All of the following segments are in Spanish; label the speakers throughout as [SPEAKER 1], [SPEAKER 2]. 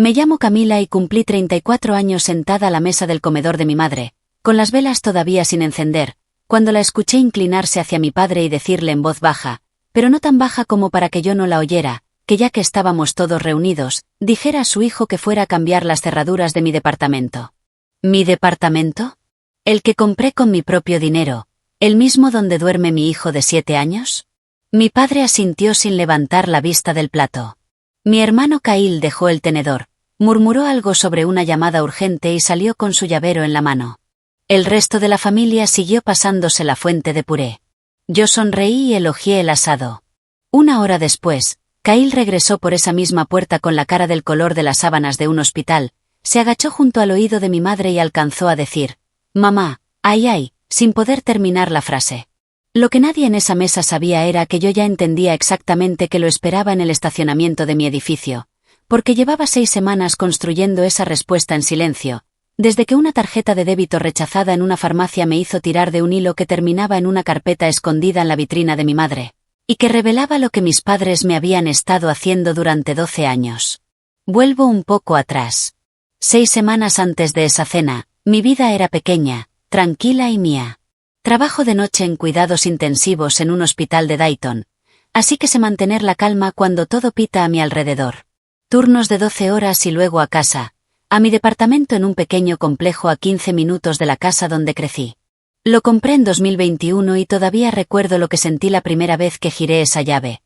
[SPEAKER 1] Me llamo Camila y cumplí 34 años sentada a la mesa del comedor de mi madre, con las velas todavía sin encender, cuando la escuché inclinarse hacia mi padre y decirle en voz baja, pero no tan baja como para que yo no la oyera, que ya que estábamos todos reunidos, dijera a su hijo que fuera a cambiar las cerraduras de mi departamento. ¿Mi departamento? ¿El que compré con mi propio dinero, el mismo donde duerme mi hijo de 7 años? Mi padre asintió sin levantar la vista del plato. Mi hermano Kyle dejó el tenedor, murmuró algo sobre una llamada urgente y salió con su llavero en la mano. El resto de la familia siguió pasándose la fuente de puré. Yo sonreí y elogié el asado. Una hora después, Kyle regresó por esa misma puerta con la cara del color de las sábanas de un hospital, se agachó junto al oído de mi madre y alcanzó a decir, «Mamá, ay ay», sin poder terminar la frase. Lo que nadie en esa mesa sabía era que yo ya entendía exactamente que lo esperaba en el estacionamiento de mi edificio, porque llevaba 6 semanas construyendo esa respuesta en silencio, desde que una tarjeta de débito rechazada en una farmacia me hizo tirar de un hilo que terminaba en una carpeta escondida en la vitrina de mi madre, y que revelaba lo que mis padres me habían estado haciendo durante 12 años. Vuelvo un poco atrás. 6 semanas antes de esa cena, mi vida era pequeña, tranquila y mía. Trabajo de noche en cuidados intensivos en un hospital de Dayton, así que sé mantener la calma cuando todo pita a mi alrededor. Turnos de 12 horas y luego a casa, a mi departamento en un pequeño complejo a 15 minutos de la casa donde crecí. Lo compré en 2021 y todavía recuerdo lo que sentí la primera vez que giré esa llave.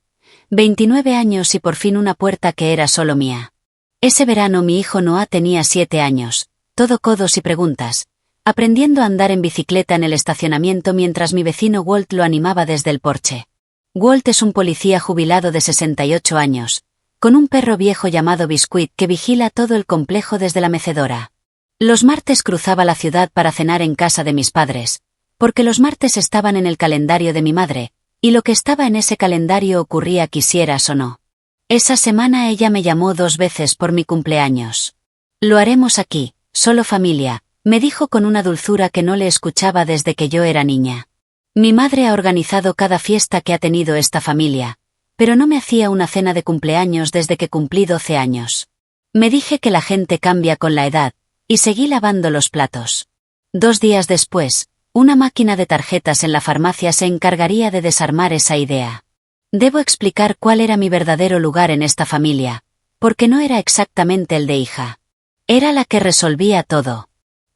[SPEAKER 1] 29 años y por fin una puerta que era solo mía. Ese verano mi hijo Noah tenía 7 años, todo codos y preguntas, aprendiendo a andar en bicicleta en el estacionamiento mientras mi vecino Walt lo animaba desde el porche. Walt es un policía jubilado de 68 años, con un perro viejo llamado Biscuit que vigila todo el complejo desde la mecedora. Los martes cruzaba la ciudad para cenar en casa de mis padres, porque los martes estaban en el calendario de mi madre, y lo que estaba en ese calendario ocurría quisieras o no. Esa semana ella me llamó 2 veces por mi cumpleaños. «Lo haremos aquí, solo familia», me dijo con una dulzura que no le escuchaba desde que yo era niña. Mi madre ha organizado cada fiesta que ha tenido esta familia, pero no me hacía una cena de cumpleaños desde que cumplí 12 años. Me dije que la gente cambia con la edad, y seguí lavando los platos. 2 días después, una máquina de tarjetas en la farmacia se encargaría de desarmar esa idea. Debo explicar cuál era mi verdadero lugar en esta familia, porque no era exactamente el de hija. Era la que resolvía todo.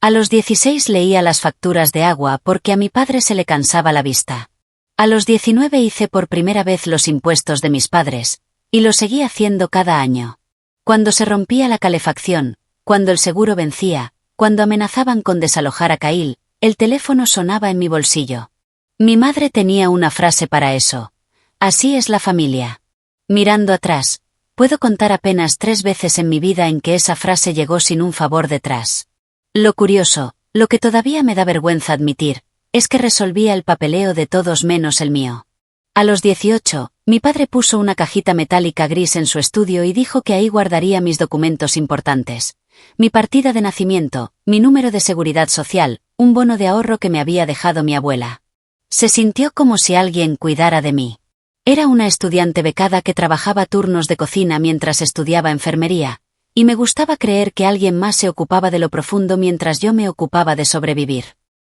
[SPEAKER 1] A los 16 leía las facturas de agua porque a mi padre se le cansaba la vista. A los 19 hice por primera vez los impuestos de mis padres, y lo seguí haciendo cada año. Cuando se rompía la calefacción, cuando el seguro vencía, cuando amenazaban con desalojar a Kyle, el teléfono sonaba en mi bolsillo. Mi madre tenía una frase para eso. Así es la familia. Mirando atrás, puedo contar apenas 3 veces en mi vida en que esa frase llegó sin un favor detrás. Lo curioso, lo que todavía me da vergüenza admitir, es que resolvía el papeleo de todos menos el mío. A los 18, mi padre puso una cajita metálica gris en su estudio y dijo que ahí guardaría mis documentos importantes. Mi partida de nacimiento, mi número de seguridad social, un bono de ahorro que me había dejado mi abuela. Se sintió como si alguien cuidara de mí. Era una estudiante becada que trabajaba turnos de cocina mientras estudiaba enfermería, y me gustaba creer que alguien más se ocupaba de lo profundo mientras yo me ocupaba de sobrevivir.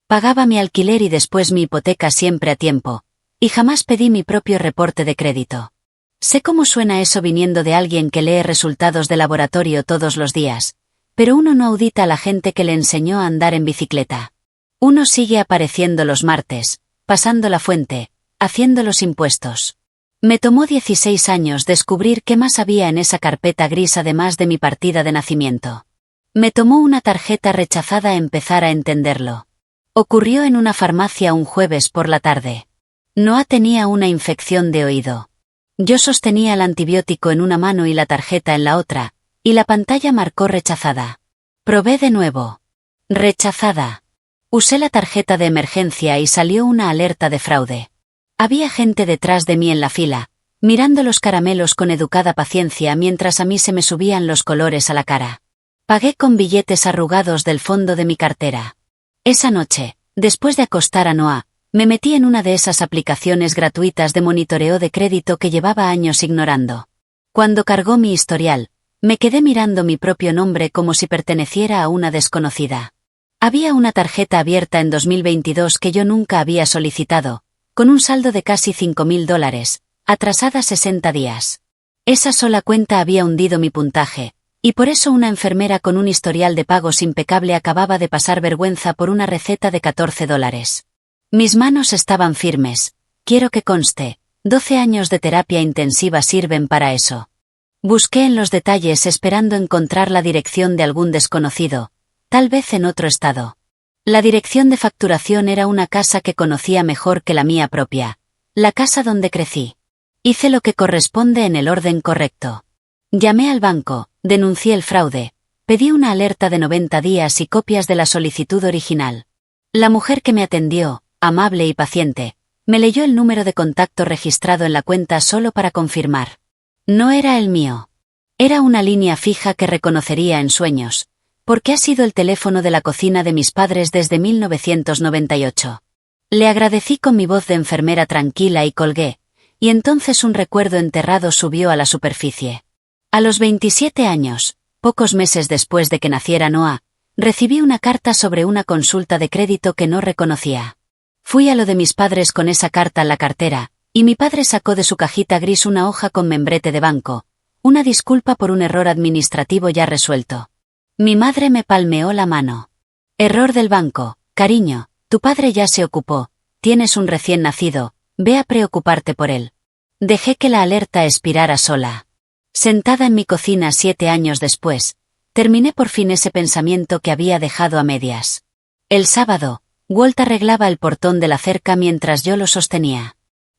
[SPEAKER 1] Pagaba mi alquiler y después mi hipoteca siempre a tiempo, y jamás pedí mi propio reporte de crédito. Sé cómo suena eso viniendo de alguien que lee resultados de laboratorio todos los días, pero uno no audita a la gente que le enseñó a andar en bicicleta. Uno sigue apareciendo los martes, pasando la fuente, haciendo los impuestos. Me tomó 16 años descubrir qué más había en esa carpeta gris además de mi partida de nacimiento. Me tomó una tarjeta rechazada empezar a entenderlo. Ocurrió en una farmacia un jueves por la tarde. Noah tenía una infección de oído. Yo sostenía el antibiótico en una mano y la tarjeta en la otra, y la pantalla marcó rechazada. Probé de nuevo. Rechazada. Usé la tarjeta de emergencia y salió una alerta de fraude. Había gente detrás de mí en la fila, mirando los caramelos con educada paciencia mientras a mí se me subían los colores a la cara. Pagué con billetes arrugados del fondo de mi cartera. Esa noche, después de acostar a Noah, me metí en una de esas aplicaciones gratuitas de monitoreo de crédito que llevaba años ignorando. Cuando cargó mi historial, Me quedé mirando mi propio nombre como si perteneciera a una desconocida. Había una tarjeta abierta en 2022 que yo nunca había solicitado, con un saldo de casi $5.000, atrasada 60 días. Esa sola cuenta había hundido mi puntaje, y por eso una enfermera con un historial de pagos impecable acababa de pasar vergüenza por una receta de $14. Mis manos estaban firmes. Quiero que conste, 12 años de terapia intensiva sirven para eso. Busqué en los detalles esperando encontrar la dirección de algún desconocido, tal vez en otro estado. La dirección de facturación era una casa que conocía mejor que la mía propia, la casa donde crecí. Hice lo que corresponde en el orden correcto. Llamé al banco, denuncié el fraude, pedí una alerta de 90 días y copias de la solicitud original. La mujer que me atendió, amable y paciente, me leyó el número de contacto registrado en la cuenta solo para confirmar. No era el mío. Era una línea fija que reconocería en sueños, porque ha sido el teléfono de la cocina de mis padres desde 1998. Le agradecí con mi voz de enfermera tranquila y colgué, y entonces un recuerdo enterrado subió a la superficie. A los 27 años, pocos meses después de que naciera Noah, recibí una carta sobre una consulta de crédito que no reconocía. Fui a lo de mis padres con esa carta en la cartera, y mi padre sacó de su cajita gris una hoja con membrete de banco, una disculpa por un error administrativo ya resuelto. Mi madre me palmeó la mano. Error del banco, cariño, tu padre ya se ocupó, tienes un recién nacido, ve a preocuparte por él. Dejé que la alerta expirara sola. Sentada en mi cocina 7 años después, terminé por fin ese pensamiento que había dejado a medias. El sábado, Walt arreglaba el portón de la cerca mientras yo lo sostenía.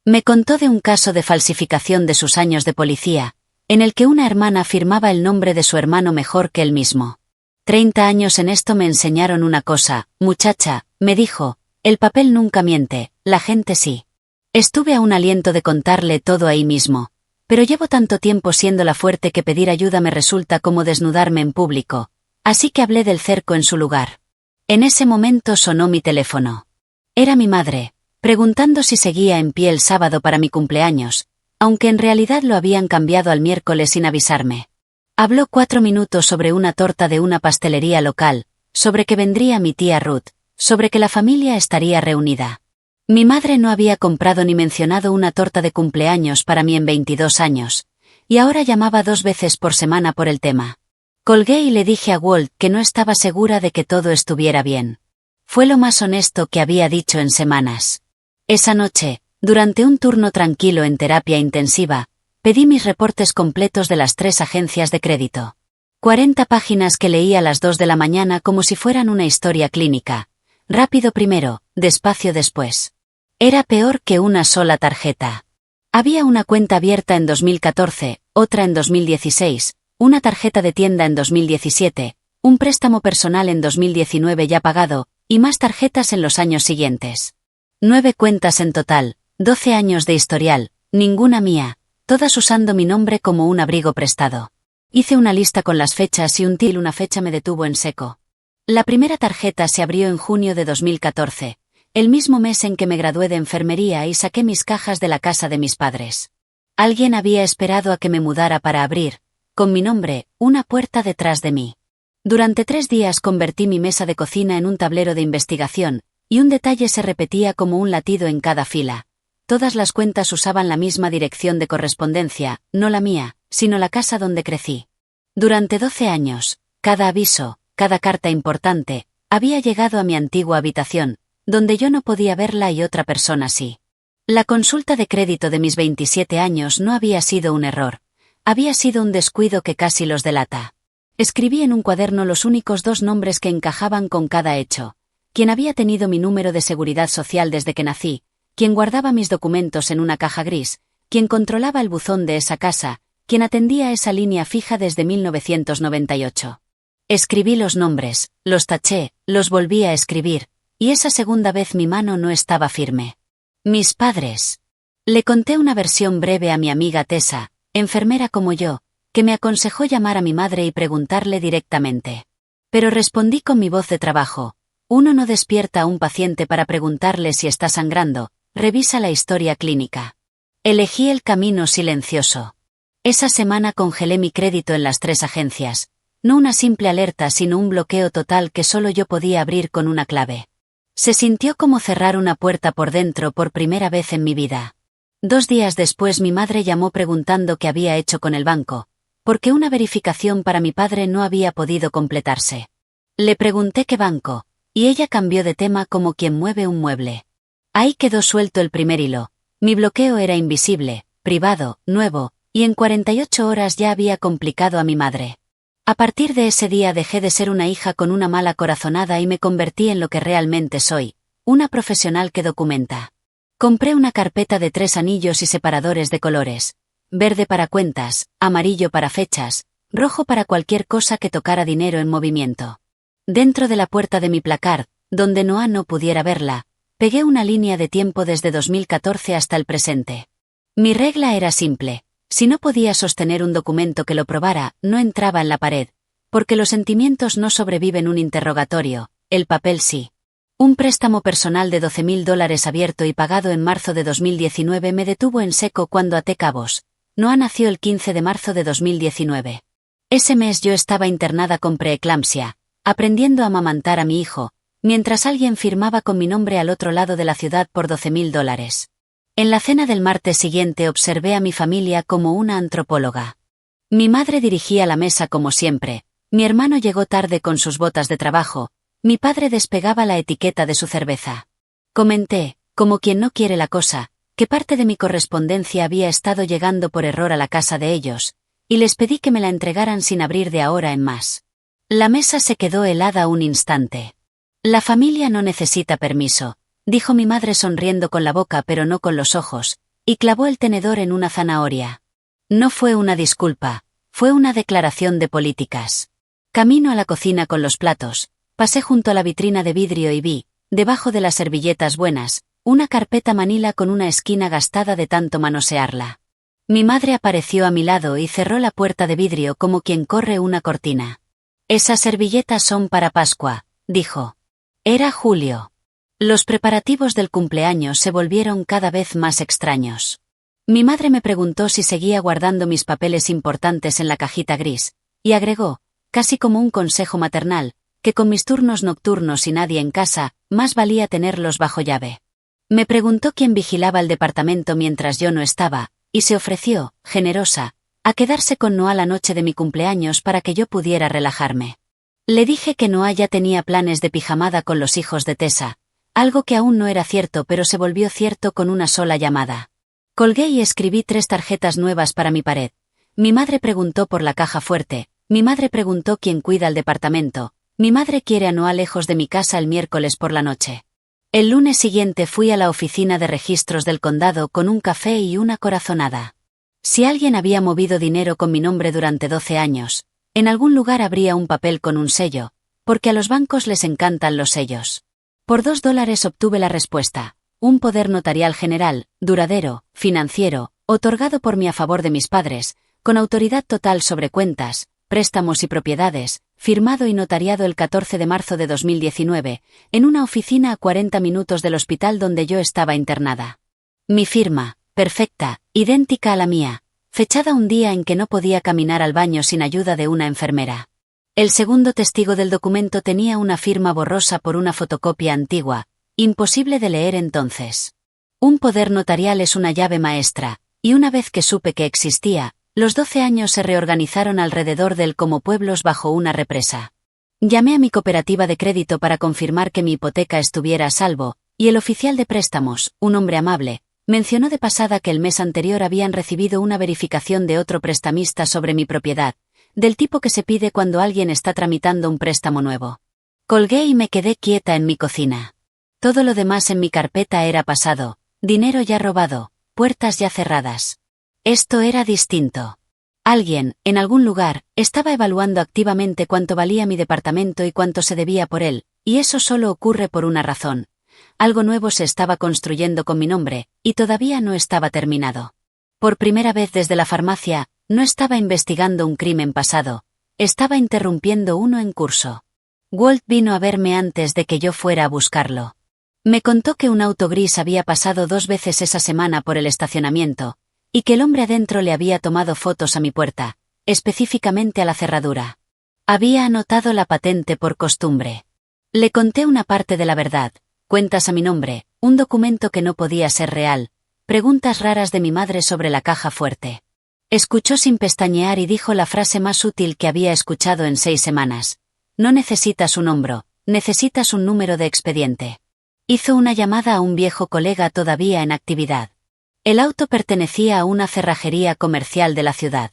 [SPEAKER 1] Me contó de un caso de falsificación de sus años de policía, en el que una hermana firmaba el nombre de su hermano mejor que él mismo. 30 años en esto me enseñaron una cosa, muchacha, me dijo, el papel nunca miente, la gente sí. Estuve a un aliento de contarle todo ahí mismo, pero llevo tanto tiempo siendo la fuerte que pedir ayuda me resulta como desnudarme en público, así que hablé del cerco en su lugar. En ese momento sonó mi teléfono. Era mi madre, preguntando si seguía en pie el sábado para mi cumpleaños, aunque en realidad lo habían cambiado al miércoles sin avisarme. Habló 4 minutos sobre una torta de una pastelería local, sobre que vendría mi tía Ruth, sobre que la familia estaría reunida. Mi madre no había comprado ni mencionado una torta de cumpleaños para mí en 22 años, y ahora llamaba 2 veces por semana por el tema. Colgué y le dije a Walt que no estaba segura de que todo estuviera bien. Fue lo más honesto que había dicho en semanas. Esa noche, durante un turno tranquilo en terapia intensiva, pedí mis reportes completos de las 3 agencias de crédito. 40 páginas que leí a las 2 de la mañana como si fueran una historia clínica. Rápido primero, despacio después. Era peor que una sola tarjeta. Había una cuenta abierta en 2014, otra en 2016, una tarjeta de tienda en 2017, un préstamo personal en 2019 ya pagado, y más tarjetas en los años siguientes. 9 cuentas en total, 12 años de historial, ninguna mía, todas usando mi nombre como un abrigo prestado. Hice una lista con las fechas y una fecha me detuvo en seco. La primera tarjeta se abrió en junio de 2014, el mismo mes en que me gradué de enfermería y saqué mis cajas de la casa de mis padres. Alguien había esperado a que me mudara para abrir, con mi nombre, una puerta detrás de mí. Durante 3 días convertí mi mesa de cocina en un tablero de investigación, y un detalle se repetía como un latido en cada fila. Todas las cuentas usaban la misma dirección de correspondencia, no la mía, sino la casa donde crecí. Durante 12 años, cada aviso, cada carta importante, había llegado a mi antigua habitación, donde yo no podía verla y otra persona sí. La consulta de crédito de mis 27 años no había sido un error, había sido un descuido que casi los delata. Escribí en un cuaderno los únicos 2 nombres que encajaban con cada hecho: quien había tenido mi número de seguridad social desde que nací, quien guardaba mis documentos en una caja gris, quien controlaba el buzón de esa casa, quien atendía esa línea fija desde 1998. Escribí los nombres, los taché, los volví a escribir, y esa segunda vez mi mano no estaba firme. Mis padres. Le conté una versión breve a mi amiga Tessa, enfermera como yo, que me aconsejó llamar a mi madre y preguntarle directamente. Pero respondí con mi voz de trabajo: uno no despierta a un paciente para preguntarle si está sangrando, revisa la historia clínica. Elegí el camino silencioso. Esa semana congelé mi crédito en las 3 agencias. No una simple alerta, sino un bloqueo total que solo yo podía abrir con una clave. Se sintió como cerrar una puerta por dentro por primera vez en mi vida. 2 días después mi madre llamó preguntando qué había hecho con el banco, porque una verificación para mi padre no había podido completarse. Le pregunté qué banco, y ella cambió de tema como quien mueve un mueble. Ahí quedó suelto el primer hilo. Mi bloqueo era invisible, privado, nuevo, y en 48 horas ya había complicado a mi madre. A partir de ese día dejé de ser una hija con una mala corazonada y me convertí en lo que realmente soy, una profesional que documenta. Compré una carpeta de 3 anillos y separadores de colores: verde para cuentas, amarillo para fechas, rojo para cualquier cosa que tocara dinero en movimiento. Dentro de la puerta de mi placard, donde Noah no pudiera verla, pegué una línea de tiempo desde 2014 hasta el presente. Mi regla era simple: si no podía sostener un documento que lo probara, no entraba en la pared, porque los sentimientos no sobreviven un interrogatorio, el papel sí. Un préstamo personal de $12.000 abierto y pagado en marzo de 2019 me detuvo en seco cuando até cabos. Noah nació el 15 de marzo de 2019. Ese mes yo estaba internada con preeclampsia, aprendiendo a amamantar a mi hijo, mientras alguien firmaba con mi nombre al otro lado de la ciudad por $12.000. En la cena del martes siguiente observé a mi familia como una antropóloga. Mi madre dirigía la mesa como siempre, mi hermano llegó tarde con sus botas de trabajo, mi padre despegaba la etiqueta de su cerveza. Comenté, como quien no quiere la cosa, que parte de mi correspondencia había estado llegando por error a la casa de ellos, y les pedí que me la entregaran sin abrir de ahora en más. La mesa se quedó helada un instante. La familia no necesita permiso, dijo mi madre sonriendo con la boca pero no con los ojos, y clavó el tenedor en una zanahoria. No fue una disculpa, fue una declaración de políticas. Camino a la cocina con los platos, pasé junto a la vitrina de vidrio y vi, debajo de las servilletas buenas, una carpeta manila con una esquina gastada de tanto manosearla. Mi madre apareció a mi lado y cerró la puerta de vidrio como quien corre una cortina. Esas servilletas son para Pascua, dijo. Era julio. Los preparativos del cumpleaños se volvieron cada vez más extraños. Mi madre me preguntó si seguía guardando mis papeles importantes en la cajita gris, y agregó, casi como un consejo maternal, que con mis turnos nocturnos y nadie en casa, más valía tenerlos bajo llave. Me preguntó quién vigilaba el departamento mientras yo no estaba, y se ofreció, generosa, a quedarse con Noah la noche de mi cumpleaños para que yo pudiera relajarme. Le dije que Noah ya tenía planes de pijamada con los hijos de Tessa, algo que aún no era cierto pero se volvió cierto con una sola llamada. Colgué y escribí 3 tarjetas nuevas para mi pared. Mi madre preguntó por la caja fuerte, mi madre preguntó quién cuida el departamento, mi madre quiere a Noah lejos de mi casa el miércoles por la noche. El lunes siguiente fui a la oficina de registros del condado con un café y una corazonada. Si alguien había movido dinero con mi nombre durante 12 años, en algún lugar habría un papel con un sello, porque a los bancos les encantan los sellos. Por $2 obtuve la respuesta: un poder notarial general, duradero, financiero, otorgado por mí a favor de mis padres, con autoridad total sobre cuentas, préstamos y propiedades, firmado y notariado el 14 de marzo de 2019, en una oficina a 40 minutos del hospital donde yo estaba internada. Mi firma, perfecta, idéntica a la mía, fechada un día en que no podía caminar al baño sin ayuda de una enfermera. El segundo testigo del documento tenía una firma borrosa por una fotocopia antigua, imposible de leer entonces. Un poder notarial es una llave maestra, y una vez que supe que existía, los 12 años se reorganizaron alrededor del como pueblos bajo una represa. Llamé a mi cooperativa de crédito para confirmar que mi hipoteca estuviera a salvo, y el oficial de préstamos, un hombre amable, mencionó de pasada que el mes anterior habían recibido una verificación de otro prestamista sobre mi propiedad, del tipo que se pide cuando alguien está tramitando un préstamo nuevo. Colgué y me quedé quieta en mi cocina. Todo lo demás en mi carpeta era pasado, dinero ya robado, puertas ya cerradas. Esto era distinto. Alguien, en algún lugar, estaba evaluando activamente cuánto valía mi departamento y cuánto se debía por él, y eso solo ocurre por una razón. Algo nuevo se estaba construyendo con mi nombre, y todavía no estaba terminado. Por primera vez desde la farmacia, no estaba investigando un crimen pasado, estaba interrumpiendo uno en curso. Walt vino a verme antes de que yo fuera a buscarlo. Me contó que un auto gris había pasado 2 veces esa semana por el estacionamiento, y que el hombre adentro le había tomado fotos a mi puerta, específicamente a la cerradura. Había anotado la patente por costumbre. Le conté una parte de la verdad, cuentas a mi nombre, un documento que no podía ser real, preguntas raras de mi madre sobre la caja fuerte. Escuchó sin pestañear y dijo la frase más útil que había escuchado en 6 semanas. No necesitas un hombro, necesitas un número de expediente. Hizo una llamada a un viejo colega todavía en actividad. El auto pertenecía a una cerrajería comercial de la ciudad.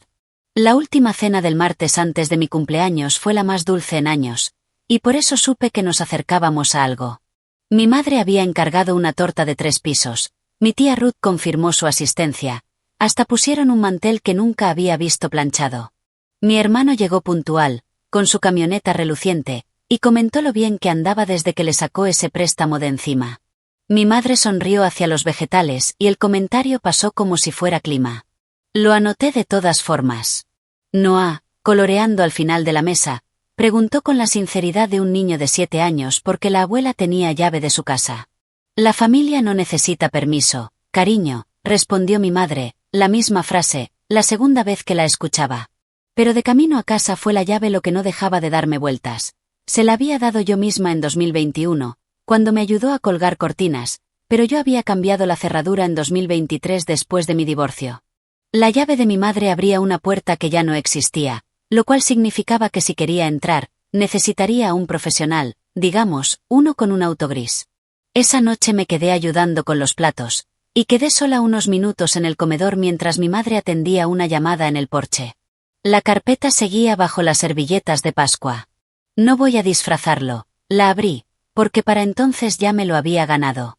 [SPEAKER 1] La última cena del martes antes de mi cumpleaños fue la más dulce en años, y por eso supe que nos acercábamos a algo. Mi madre había encargado una torta de 3 pisos, mi tía Ruth confirmó su asistencia, hasta pusieron un mantel que nunca había visto planchado. Mi hermano llegó puntual, con su camioneta reluciente, y comentó lo bien que andaba desde que le sacó ese préstamo de encima. Mi madre sonrió hacia los vegetales y el comentario pasó como si fuera clima. Lo anoté de todas formas. Noah, coloreando al final de la mesa, preguntó con la sinceridad de un niño de 7 años porque la abuela tenía llave de su casa. La familia no necesita permiso, cariño, respondió mi madre, la misma frase, la segunda vez que la escuchaba. Pero de camino a casa fue la llave lo que no dejaba de darme vueltas. Se la había dado yo misma en 2021, cuando me ayudó a colgar cortinas, pero yo había cambiado la cerradura en 2023 después de mi divorcio. La llave de mi madre abría una puerta que ya no existía, lo cual significaba que si quería entrar, necesitaría a un profesional, digamos, uno con un auto gris. Esa noche me quedé ayudando con los platos, y quedé sola unos minutos en el comedor mientras mi madre atendía una llamada en el porche. La carpeta seguía bajo las servilletas de Pascua. No voy a disfrazarlo, la abrí, porque para entonces ya me lo había ganado.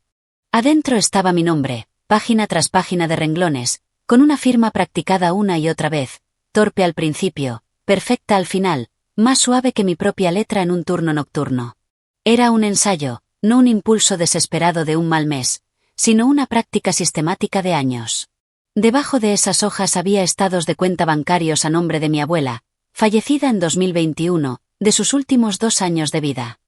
[SPEAKER 1] Adentro estaba mi nombre, página tras página de renglones, con una firma practicada una y otra vez, torpe al principio, perfecta al final, más suave que mi propia letra en un turno nocturno. Era un ensayo, no un impulso desesperado de un mal mes, sino una práctica sistemática de años. Debajo de esas hojas había estados de cuenta bancarios a nombre de mi abuela, fallecida en 2021, de sus últimos 2 años de vida.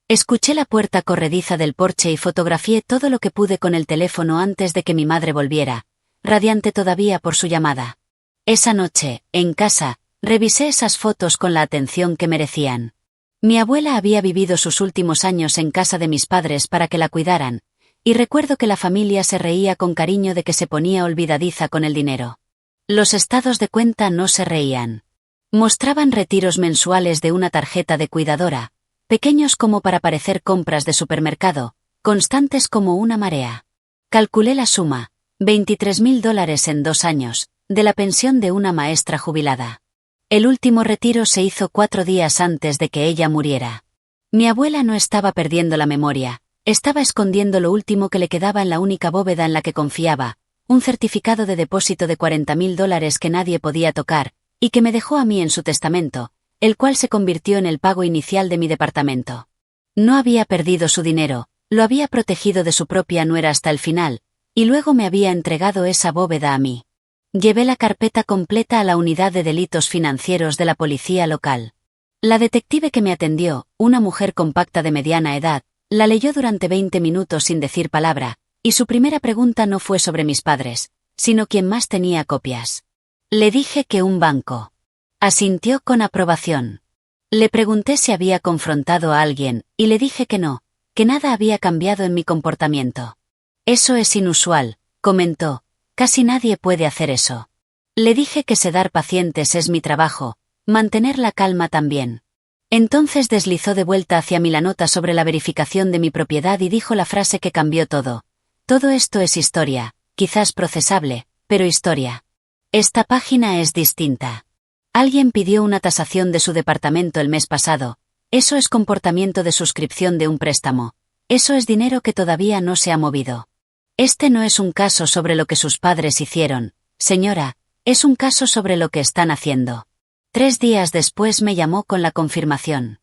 [SPEAKER 1] Escuché la puerta corrediza del porche y fotografié todo lo que pude con el teléfono antes de que mi madre volviera, radiante todavía por su llamada. Esa noche, en casa, revisé esas fotos con la atención que merecían. Mi abuela había vivido sus últimos años en casa de mis padres para que la cuidaran, y recuerdo que la familia se reía con cariño de que se ponía olvidadiza con el dinero. Los estados de cuenta no se reían. Mostraban retiros mensuales de una tarjeta de cuidadora, pequeños como para parecer compras de supermercado, constantes como una marea. Calculé la suma, $23.000 en 2 años, de la pensión de una maestra jubilada. El último retiro se hizo 4 días antes de que ella muriera. Mi abuela no estaba perdiendo la memoria, estaba escondiendo lo último que le quedaba en la única bóveda en la que confiaba, un certificado de depósito de $40.000 que nadie podía tocar, y que me dejó a mí en su testamento, el cual se convirtió en el pago inicial de mi departamento. No había perdido su dinero, lo había protegido de su propia nuera hasta el final, y luego me había entregado esa bóveda a mí. Llevé la carpeta completa a la unidad de delitos financieros de la policía local. La detective que me atendió, una mujer compacta de mediana edad, la leyó durante 20 minutos sin decir palabra, y su primera pregunta no fue sobre mis padres, sino quién más tenía copias. Le dije que un banco. Asintió con aprobación. Le pregunté si había confrontado a alguien, y le dije que no, que nada había cambiado en mi comportamiento. Eso es inusual, comentó, casi nadie puede hacer eso. Le dije que sedar pacientes es mi trabajo, mantener la calma también. Entonces deslizó de vuelta hacia mí la nota sobre la verificación de mi propiedad y dijo la frase que cambió todo. Todo esto es historia, quizás procesable, pero historia. Esta página es distinta. Alguien pidió una tasación de su departamento el mes pasado. Eso es comportamiento de suscripción de un préstamo. Eso es dinero que todavía no se ha movido. Este no es un caso sobre lo que sus padres hicieron, señora, es un caso sobre lo que están haciendo. 3 días después me llamó con la confirmación.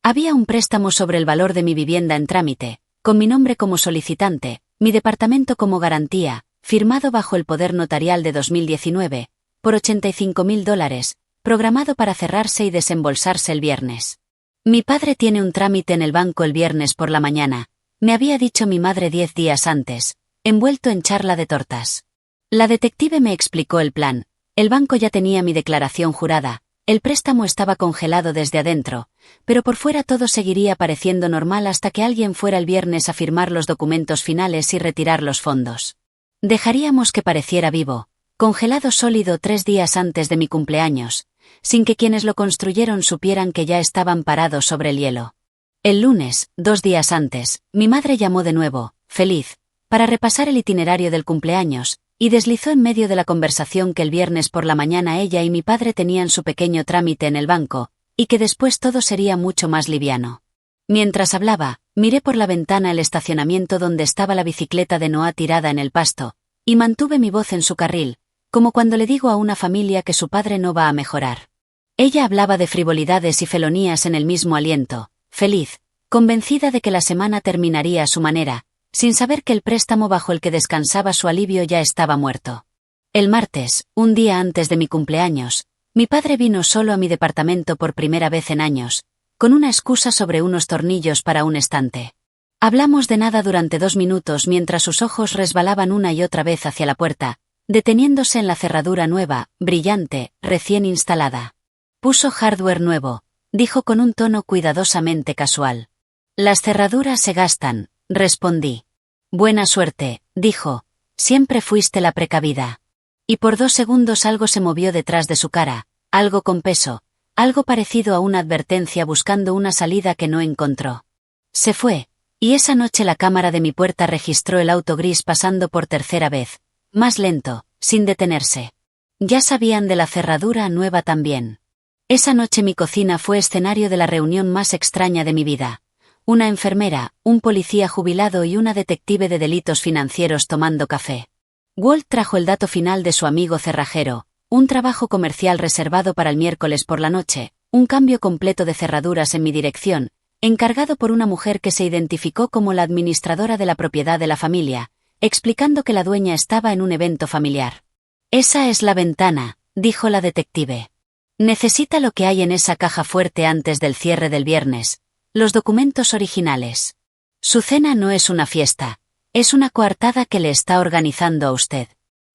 [SPEAKER 1] Había un préstamo sobre el valor de mi vivienda en trámite, con mi nombre como solicitante, mi departamento como garantía, firmado bajo el poder notarial de 2019, por $85.000, programado para cerrarse y desembolsarse el viernes. Mi padre tiene un trámite en el banco el viernes por la mañana, me había dicho mi madre 10 días antes, envuelto en charla de tortas. La detective me explicó el plan. El banco ya tenía mi declaración jurada, el préstamo estaba congelado desde adentro, pero por fuera todo seguiría pareciendo normal hasta que alguien fuera el viernes a firmar los documentos finales y retirar los fondos. Dejaríamos que pareciera vivo, congelado sólido 3 días antes de mi cumpleaños, sin que quienes lo construyeron supieran que ya estaban parados sobre el hielo. El lunes, 2 días antes, mi madre llamó de nuevo, feliz, para repasar el itinerario del cumpleaños, y deslizó en medio de la conversación que el viernes por la mañana ella y mi padre tenían su pequeño trámite en el banco, y que después todo sería mucho más liviano. Mientras hablaba, miré por la ventana el estacionamiento donde estaba la bicicleta de Noah tirada en el pasto, y mantuve mi voz en su carril, como cuando le digo a una familia que su padre no va a mejorar. Ella hablaba de frivolidades y felonías en el mismo aliento, feliz, convencida de que la semana terminaría a su manera, sin saber que el préstamo bajo el que descansaba su alivio ya estaba muerto. El martes, un día antes de mi cumpleaños, mi padre vino solo a mi departamento por primera vez en años, con una excusa sobre unos tornillos para un estante. Hablamos de nada durante 2 minutos mientras sus ojos resbalaban una y otra vez hacia la puerta, deteniéndose en la cerradura nueva, brillante, recién instalada. Puso hardware nuevo, dijo con un tono cuidadosamente casual. Las cerraduras se gastan, respondí. Buena suerte, dijo, siempre fuiste la precavida. Y por 2 segundos algo se movió detrás de su cara, algo con peso, algo parecido a una advertencia buscando una salida que no encontró. Se fue, y esa noche la cámara de mi puerta registró el auto gris pasando por tercera vez, más lento, sin detenerse. Ya sabían de la cerradura nueva también. Esa noche mi cocina fue escenario de la reunión más extraña de mi vida. Una enfermera, un policía jubilado y una detective de delitos financieros tomando café. Walt trajo el dato final de su amigo cerrajero, un trabajo comercial reservado para el miércoles por la noche, un cambio completo de cerraduras en mi dirección, encargado por una mujer que se identificó como la administradora de la propiedad de la familia, explicando que la dueña estaba en un evento familiar. Esa es la ventana, dijo la detective. Necesita lo que hay en esa caja fuerte antes del cierre del viernes. Los documentos originales. Su cena no es una fiesta, es una coartada que le está organizando a usted.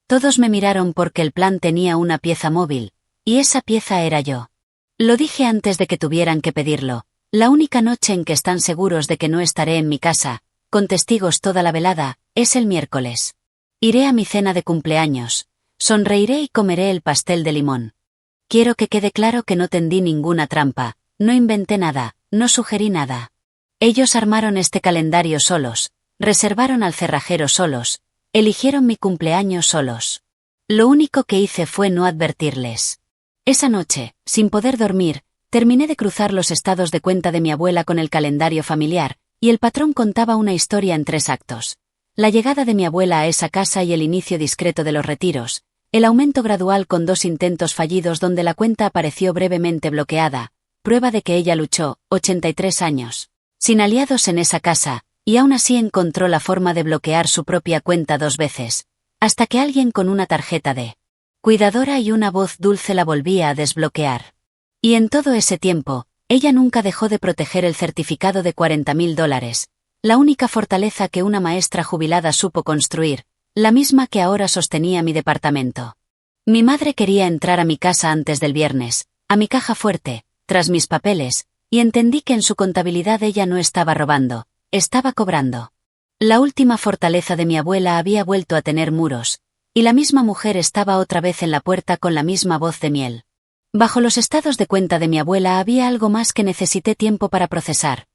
[SPEAKER 1] Todos me miraron porque el plan tenía una pieza móvil, y esa pieza era yo. Lo dije antes de que tuvieran que pedirlo, la única noche en que están seguros de que no estaré en mi casa, con testigos toda la velada, es el miércoles. Iré a mi cena de cumpleaños, sonreiré y comeré el pastel de limón. Quiero que quede claro que no tendí ninguna trampa, no inventé nada. No sugerí nada. Ellos armaron este calendario solos, reservaron al cerrajero solos, eligieron mi cumpleaños solos. Lo único que hice fue no advertirles. Esa noche, sin poder dormir, terminé de cruzar los estados de cuenta de mi abuela con el calendario familiar, y el patrón contaba una historia en 3 actos. La llegada de mi abuela a esa casa y el inicio discreto de los retiros, el aumento gradual con 2 intentos fallidos donde la cuenta apareció brevemente bloqueada, prueba de que ella luchó, 83 años, sin aliados en esa casa, y aún así encontró la forma de bloquear su propia cuenta 2 veces, hasta que alguien con una tarjeta de cuidadora y una voz dulce la volvía a desbloquear. Y en todo ese tiempo, ella nunca dejó de proteger el certificado de $40.000, la única fortaleza que una maestra jubilada supo construir, la misma que ahora sostenía mi departamento. Mi madre quería entrar a mi casa antes del viernes, a mi caja fuerte, tras mis papeles, y entendí que en su contabilidad ella no estaba robando, estaba cobrando. La última fortaleza de mi abuela había vuelto a tener muros, y la misma mujer estaba otra vez en la puerta con la misma voz de miel. Bajo los estados de cuenta de mi abuela había algo más que necesité tiempo para procesar.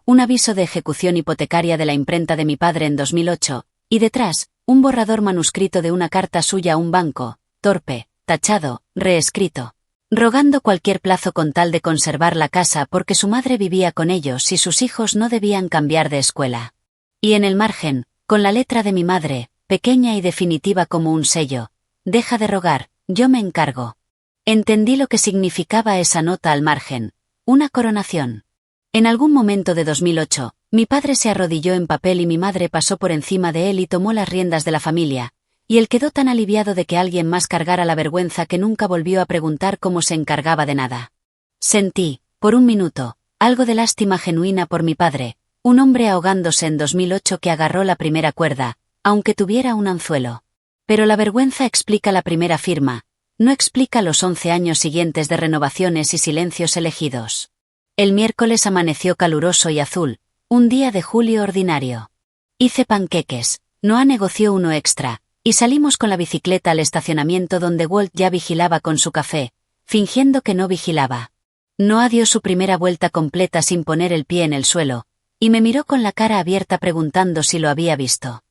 [SPEAKER 1] Un aviso de ejecución hipotecaria de la imprenta de mi padre en 2008, y detrás, un borrador manuscrito de una carta suya a un banco, torpe, tachado, reescrito, rogando cualquier plazo con tal de conservar la casa porque su madre vivía con ellos y sus hijos no debían cambiar de escuela. Y en el margen, con la letra de mi madre, pequeña y definitiva como un sello, deja de rogar, yo me encargo. Entendí lo que significaba esa nota al margen, una coronación. En algún momento de 2008, mi padre se arrodilló en papel y mi madre pasó por encima de él y tomó las riendas de la familia, y él quedó tan aliviado de que alguien más cargara la vergüenza que nunca volvió a preguntar cómo se encargaba de nada. Sentí, por un minuto, algo de lástima genuina por mi padre, un hombre ahogándose en 2008 que agarró la primera cuerda, aunque tuviera un anzuelo. Pero la vergüenza explica la primera firma, no explica los 11 años siguientes de renovaciones y silencios elegidos. El miércoles amaneció caluroso y azul, un día de julio ordinario. Hice panqueques, Noah negoció uno extra, y salimos con la bicicleta al estacionamiento donde Walt ya vigilaba con su café, fingiendo que no vigilaba. Noah dio su primera vuelta completa sin poner el pie en el suelo, y me miró con la cara abierta preguntando si lo había visto.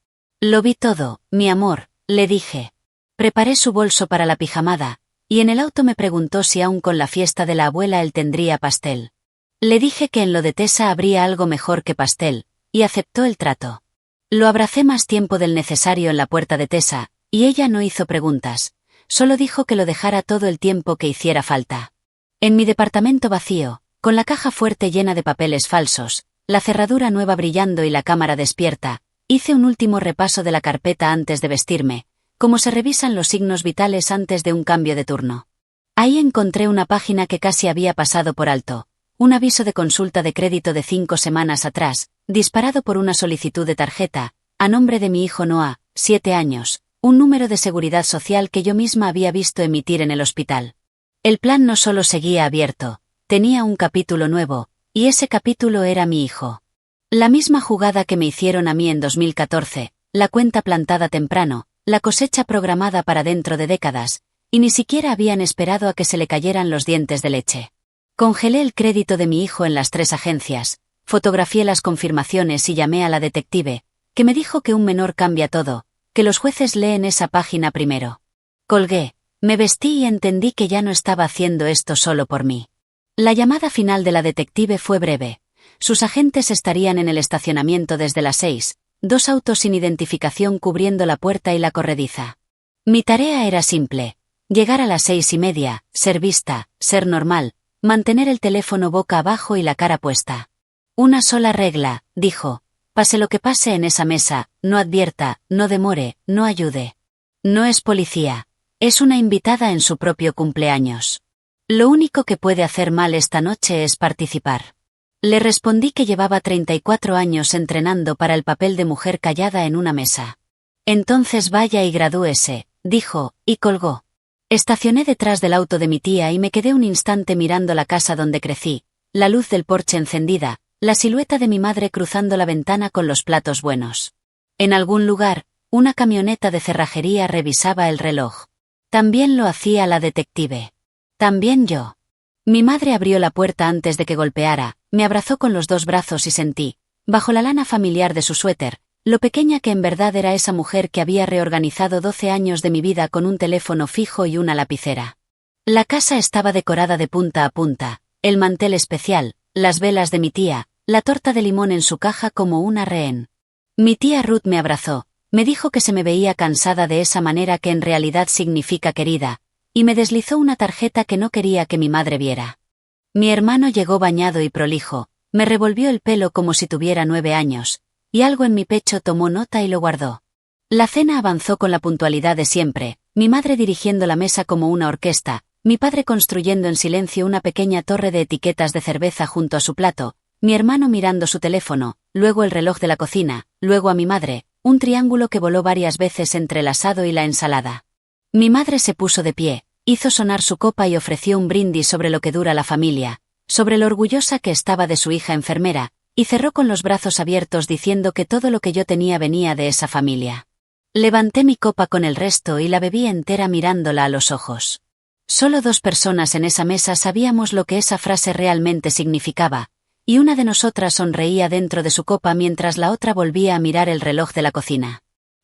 [SPEAKER 1] Lo vi todo, mi amor, le dije. Preparé su bolso para la pijamada, y en el auto me preguntó si aún con la fiesta de la abuela él tendría pastel. Le dije que en lo de Tessa habría algo mejor que pastel, y aceptó el trato. Lo abracé más tiempo del necesario en la puerta de Tessa, y ella no hizo preguntas, solo dijo que lo dejara todo el tiempo que hiciera falta. En mi departamento vacío, con la caja fuerte llena de papeles falsos, la cerradura nueva brillando y la cámara despierta, hice un último repaso de la carpeta antes de vestirme, como se revisan los signos vitales antes de un cambio de turno. Ahí encontré una página que casi había pasado por alto, un aviso de consulta de crédito de 5 semanas atrás, disparado por una solicitud de tarjeta, a nombre de mi hijo Noah, 7 años, un número de seguridad social que yo misma había visto emitir en el hospital. El plan no solo seguía abierto, tenía un capítulo nuevo, y ese capítulo era mi hijo. La misma jugada que me hicieron a mí en 2014, la cuenta plantada temprano, la cosecha programada para dentro de décadas, y ni siquiera habían esperado a que se le cayeran los dientes de leche. Congelé el crédito de mi hijo en las 3 agencias, fotografié las confirmaciones y llamé a la detective, que me dijo que un menor cambia todo, que los jueces leen esa página primero. Colgué, me vestí y entendí que ya no estaba haciendo esto solo por mí. La llamada final de la detective fue breve. Sus agentes estarían en el estacionamiento desde las 6, 2 autos sin identificación cubriendo la puerta y la corrediza. Mi tarea era simple: llegar a las 6:30, ser vista, ser normal, mantener el teléfono boca abajo y la cara puesta. Una sola regla, dijo: pase lo que pase en esa mesa, no advierta, no demore, no ayude. No es policía, es una invitada en su propio cumpleaños. Lo único que puede hacer mal esta noche es participar. Le respondí que llevaba 34 años entrenando para el papel de mujer callada en una mesa. Entonces vaya y gradúese, dijo, y colgó. Estacioné detrás del auto de mi tía y me quedé un instante mirando la casa donde crecí, la luz del porche encendida, la silueta de mi madre cruzando la ventana con los platos buenos. En algún lugar, una camioneta de cerrajería revisaba el reloj. También lo hacía la detective. También yo. Mi madre abrió la puerta antes de que golpeara, me abrazó con los 2 brazos y sentí, bajo la lana familiar de su suéter, lo pequeña que en verdad era esa mujer que había reorganizado 12 años de mi vida con un teléfono fijo y una lapicera. La casa estaba decorada de punta a punta, el mantel especial, las velas de mi tía, la torta de limón en su caja como una rehén. Mi tía Ruth me abrazó, me dijo que se me veía cansada de esa manera que en realidad significa querida, y me deslizó una tarjeta que no quería que mi madre viera. Mi hermano llegó bañado y prolijo, me revolvió el pelo como si tuviera 9 años, y algo en mi pecho tomó nota y lo guardó. La cena avanzó con la puntualidad de siempre, mi madre dirigiendo la mesa como una orquesta, mi padre construyendo en silencio una pequeña torre de etiquetas de cerveza junto a su plato, mi hermano mirando su teléfono, luego el reloj de la cocina, luego a mi madre, un triángulo que voló varias veces entre el asado y la ensalada. Mi madre se puso de pie, hizo sonar su copa y ofreció un brindis sobre lo que dura la familia, sobre lo orgullosa que estaba de su hija enfermera, y cerró con los brazos abiertos diciendo que todo lo que yo tenía venía de esa familia. Levanté mi copa con el resto y la bebí entera mirándola a los ojos. Solo 2 personas en esa mesa sabíamos lo que esa frase realmente significaba, y una de nosotras sonreía dentro de su copa mientras la otra volvía a mirar el reloj de la cocina.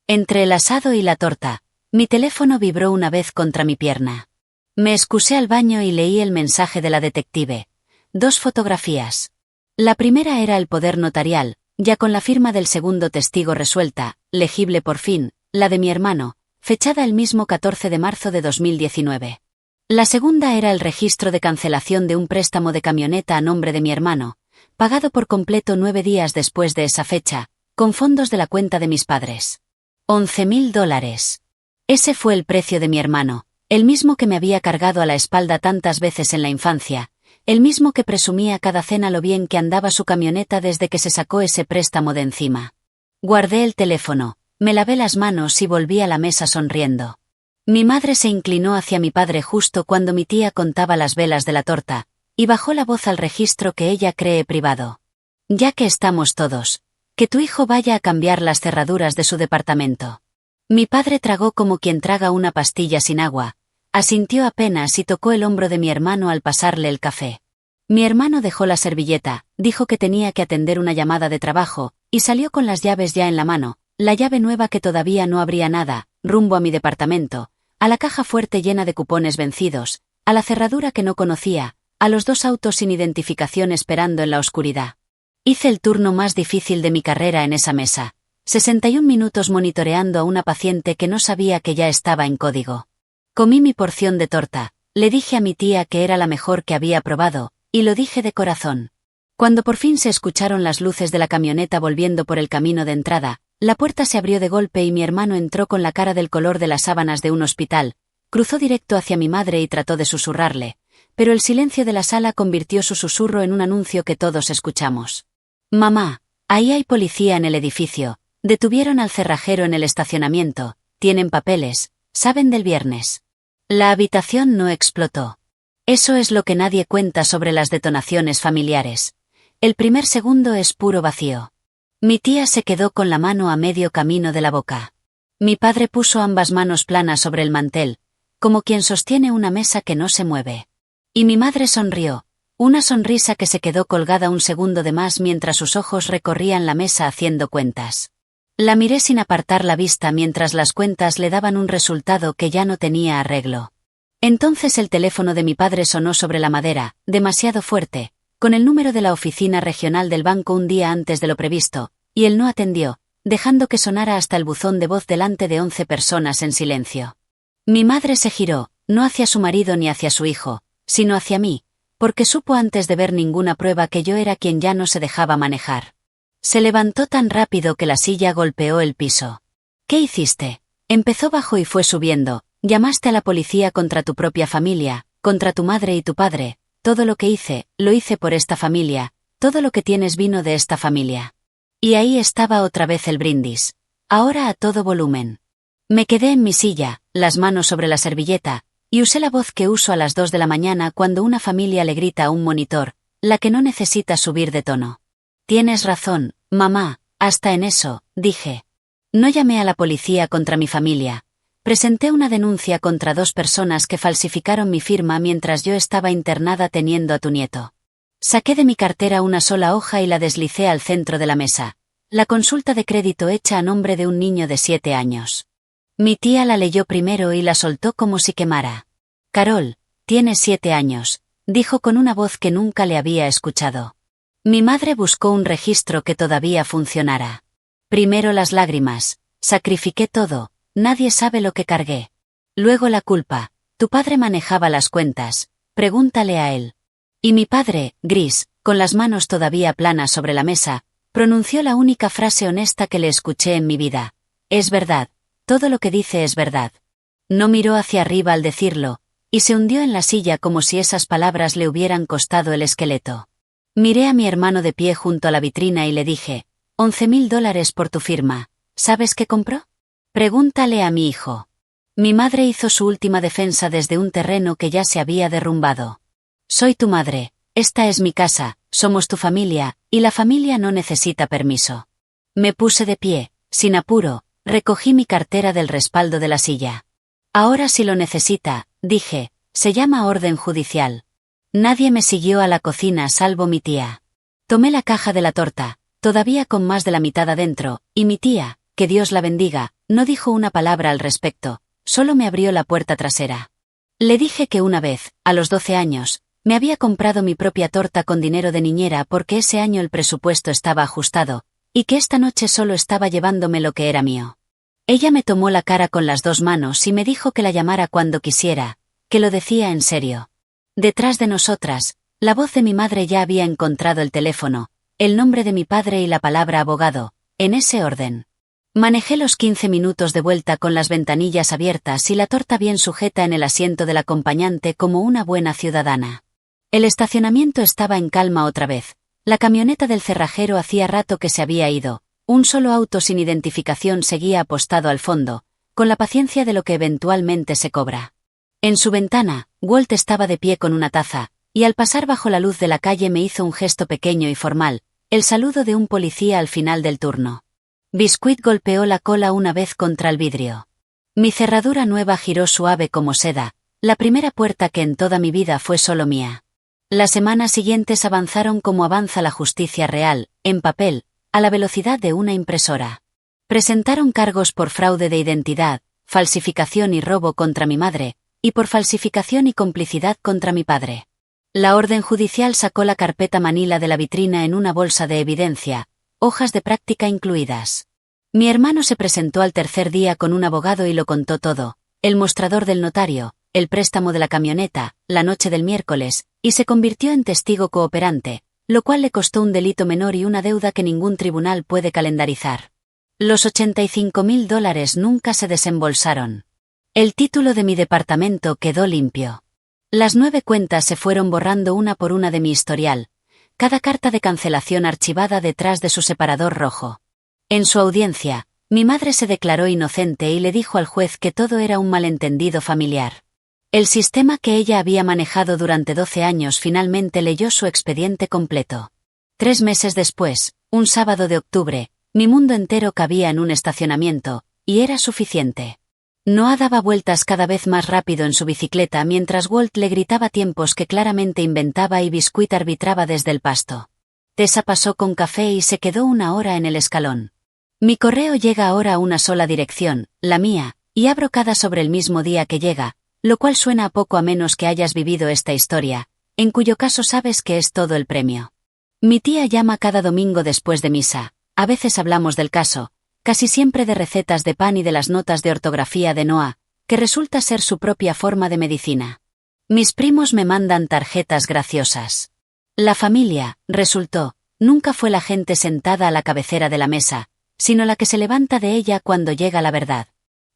[SPEAKER 1] Entre el asado y la torta, mi teléfono vibró una vez contra mi pierna. Me excusé al baño y leí el mensaje de la detective. 2 fotografías. La primera era el poder notarial, ya con la firma del segundo testigo resuelta, legible por fin, la de mi hermano, fechada el mismo 14 de marzo de 2019. La segunda era el registro de cancelación de un préstamo de camioneta a nombre de mi hermano, pagado por completo 9 días después de esa fecha, con fondos de la cuenta de mis padres. $11.000. Ese fue el precio de mi hermano, el mismo que me había cargado a la espalda tantas veces en la infancia, el mismo que presumía cada cena lo bien que andaba su camioneta desde que se sacó ese préstamo de encima. Guardé el teléfono, Me lavé las manos y volví a la mesa sonriendo. Mi madre se inclinó hacia mi padre justo cuando mi tía contaba las velas de la torta, y bajó la voz al registro que ella cree privado. Ya que estamos todos, que tu hijo vaya a cambiar las cerraduras de su departamento. Mi padre tragó como quien traga una pastilla sin agua, asintió apenas y tocó el hombro de mi hermano al pasarle el café. Mi hermano dejó la servilleta, dijo que tenía que atender una llamada de trabajo, y salió con las llaves ya en la mano, la llave nueva que todavía no abría nada, rumbo a mi departamento, a la caja fuerte llena de cupones vencidos, a la cerradura que no conocía, a los 2 autos sin identificación esperando en la oscuridad. Hice el turno más difícil de mi carrera en esa mesa. 61 minutos monitoreando a una paciente que no sabía que ya estaba en código. Comí mi porción de torta, le dije a mi tía que era la mejor que había probado, y lo dije de corazón. Cuando por fin se escucharon las luces de la camioneta volviendo por el camino de entrada, la puerta se abrió de golpe y mi hermano entró con la cara del color de las sábanas de un hospital, cruzó directo hacia mi madre y trató de susurrarle, pero el silencio de la sala convirtió su susurro en un anuncio que todos escuchamos. Mamá, ahí hay policía en el edificio, detuvieron al cerrajero en el estacionamiento, tienen papeles, saben del viernes. La habitación no explotó. Eso es lo que nadie cuenta sobre las detonaciones familiares. El primer segundo es puro vacío. Mi tía se quedó con la mano a medio camino de la boca. Mi padre puso ambas manos planas sobre el mantel, como quien sostiene una mesa que no se mueve. Y mi madre sonrió, una sonrisa que se quedó colgada un segundo de más mientras sus ojos recorrían la mesa haciendo cuentas. La miré sin apartar la vista mientras las cuentas le daban un resultado que ya no tenía arreglo. Entonces el teléfono de mi padre sonó sobre la madera, demasiado fuerte, con el número de la oficina regional del banco un día antes de lo previsto, y él no atendió, dejando que sonara hasta el buzón de voz delante de 11 personas en silencio. Mi madre se giró, no hacia su marido ni hacia su hijo, sino hacia mí, porque supo antes de ver ninguna prueba que yo era quien ya no se dejaba manejar. Se levantó tan rápido que la silla golpeó el piso. ¿Qué hiciste? Empezó bajo y fue subiendo. Llamaste a la policía contra tu propia familia, contra tu madre y tu padre. Todo lo que hice, lo hice por esta familia. Todo lo que tienes vino de esta familia. Y ahí estaba otra vez el brindis. Ahora a todo volumen. Me quedé en mi silla, las manos sobre la servilleta, y usé la voz que uso a las 2 de la mañana cuando una familia le grita a un monitor, la que no necesita subir de tono. Tienes razón, mamá, hasta en eso, dije. No llamé a la policía contra mi familia. Presenté una denuncia contra 2 personas que falsificaron mi firma mientras yo estaba internada teniendo a tu nieto. Saqué de mi cartera una sola hoja y la deslicé al centro de la mesa. La consulta de crédito hecha a nombre de un niño de 7 años. Mi tía la leyó primero y la soltó como si quemara. Carol, tienes 7 años, dijo con una voz que nunca le había escuchado. Mi madre buscó un registro que todavía funcionara. Primero las lágrimas, sacrifiqué todo, nadie sabe lo que cargué. Luego la culpa, tu padre manejaba las cuentas, pregúntale a él. Y mi padre, gris, con las manos todavía planas sobre la mesa, pronunció la única frase honesta que le escuché en mi vida. Es verdad, todo lo que dice es verdad. No miró hacia arriba al decirlo, y se hundió en la silla como si esas palabras le hubieran costado el esqueleto. Miré a mi hermano de pie junto a la vitrina y le dije, $11.000 por tu firma, ¿sabes qué compró? Pregúntale a mi hijo. Mi madre hizo su última defensa desde un terreno que ya se había derrumbado. Soy tu madre, esta es mi casa, somos tu familia, y la familia no necesita permiso. Me puse de pie, sin apuro, recogí mi cartera del respaldo de la silla. Ahora si lo necesita, dije, se llama orden judicial. Nadie me siguió a la cocina salvo mi tía. Tomé la caja de la torta, todavía con más de la mitad adentro, y mi tía, que Dios la bendiga, no dijo una palabra al respecto, solo me abrió la puerta trasera. Le dije que una vez, a los 12 años, me había comprado mi propia torta con dinero de niñera porque ese año el presupuesto estaba ajustado, y que esta noche solo estaba llevándome lo que era mío. Ella me tomó la cara con las 2 manos y me dijo que la llamara cuando quisiera, que lo decía en serio. Detrás de nosotras, la voz de mi madre ya había encontrado el teléfono, el nombre de mi padre y la palabra abogado, en ese orden. Manejé los 15 minutos de vuelta con las ventanillas abiertas y la torta bien sujeta en el asiento del acompañante como una buena ciudadana. El estacionamiento estaba en calma otra vez. La camioneta del cerrajero hacía rato que se había ido, Un solo auto sin identificación seguía apostado al fondo, con la paciencia de lo que eventualmente se cobra. En su ventana, Walt estaba de pie con una taza, y al pasar bajo la luz de la calle me hizo un gesto pequeño y formal, el saludo de un policía al final del turno. Biscuit golpeó la cola una vez contra el vidrio. Mi cerradura nueva giró suave como seda, la primera puerta que en toda mi vida fue solo mía. Las semanas siguientes avanzaron como avanza la justicia real, en papel, a la velocidad de una impresora. Presentaron cargos por fraude de identidad, falsificación y robo contra mi madre, y por falsificación y complicidad contra mi padre. La orden judicial sacó la carpeta Manila de la vitrina en una bolsa de evidencia, hojas de práctica incluidas. Mi hermano se presentó al tercer día con un abogado y lo contó todo, el mostrador del notario, el préstamo de la camioneta, la noche del miércoles, y se convirtió en testigo cooperante, lo cual le costó un delito menor y una deuda que ningún tribunal puede calendarizar. Los $85.000 nunca se desembolsaron. El título de mi departamento quedó limpio. Las 9 cuentas se fueron borrando una por una de mi historial, cada carta de cancelación archivada detrás de su separador rojo. En su audiencia, mi madre se declaró inocente y le dijo al juez que todo era un malentendido familiar. El sistema que ella había manejado durante 12 años finalmente leyó su expediente completo. 3 meses después, un sábado de octubre, mi mundo entero cabía en un estacionamiento, y era suficiente. Noah daba vueltas cada vez más rápido en su bicicleta mientras Walt le gritaba tiempos que claramente inventaba y Biscuit arbitraba desde el pasto. Tessa pasó con café y se quedó 1 hora en el escalón. Mi correo llega ahora a una sola dirección, la mía, y abro cada sobre el mismo día que llega, lo cual suena a poco a menos que hayas vivido esta historia, en cuyo caso sabes que es todo el premio. Mi tía llama cada domingo después de misa, a veces hablamos del caso, casi siempre de recetas de pan y de las notas de ortografía de Noah, que resulta ser su propia forma de medicina. Mis primos me mandan tarjetas graciosas. La familia, resultó, nunca fue la gente sentada a la cabecera de la mesa, sino la que se levanta de ella cuando llega la verdad.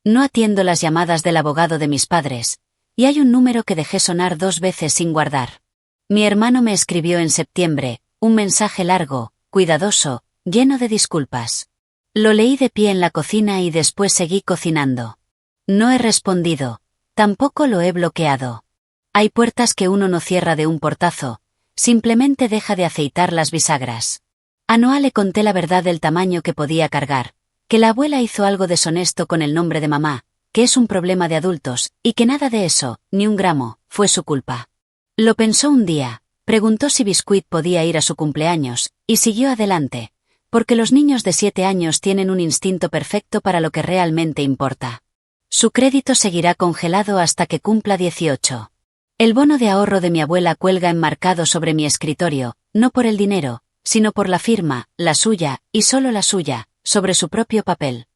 [SPEAKER 1] No atiendo las llamadas del abogado de mis padres, y hay un número que dejé sonar 2 veces sin guardar. Mi hermano me escribió en septiembre, un mensaje largo, cuidadoso, lleno de disculpas. Lo leí de pie en la cocina y después seguí cocinando. No he respondido, tampoco lo he bloqueado. Hay puertas que uno no cierra de un portazo, simplemente deja de aceitar las bisagras. A Noah le conté la verdad del tamaño que podía cargar, que la abuela hizo algo deshonesto con el nombre de mamá, que es un problema de adultos, y que nada de eso, ni un gramo, fue su culpa. Lo pensó un día, preguntó si Biscuit podía ir a su cumpleaños, y siguió adelante, porque los niños de 7 años tienen un instinto perfecto para lo que realmente importa. Su crédito seguirá congelado hasta que cumpla 18. El bono de ahorro de mi abuela cuelga enmarcado sobre mi escritorio, no por el dinero, sino por la firma, la suya, y solo la suya, sobre su propio papel.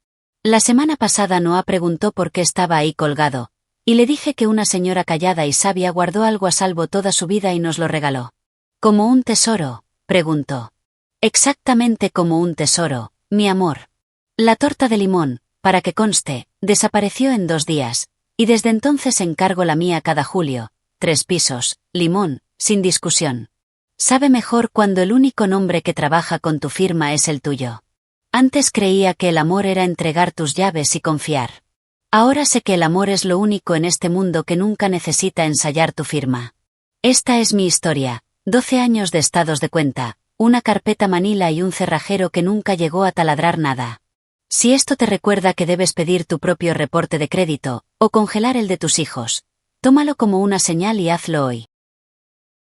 [SPEAKER 1] La semana pasada Noah preguntó por qué estaba ahí colgado, y le dije que una señora callada y sabia guardó algo a salvo toda su vida y nos lo regaló. ¿Como un tesoro?, preguntó. Exactamente como un tesoro, mi amor. La torta de limón, para que conste, desapareció en 2 días, y desde entonces encargo la mía cada julio, 3 pisos, limón, sin discusión. Sabe mejor cuando el único nombre que trabaja con tu firma es el tuyo. Antes creía que el amor era entregar tus llaves y confiar. Ahora sé que el amor es lo único en este mundo que nunca necesita ensayar tu firma. Esta es mi historia, 12 años de estados de cuenta, una carpeta Manila y un cerrajero que nunca llegó a taladrar nada. Si esto te recuerda que debes pedir tu propio reporte de crédito, o congelar el de tus hijos, tómalo como una señal y hazlo hoy.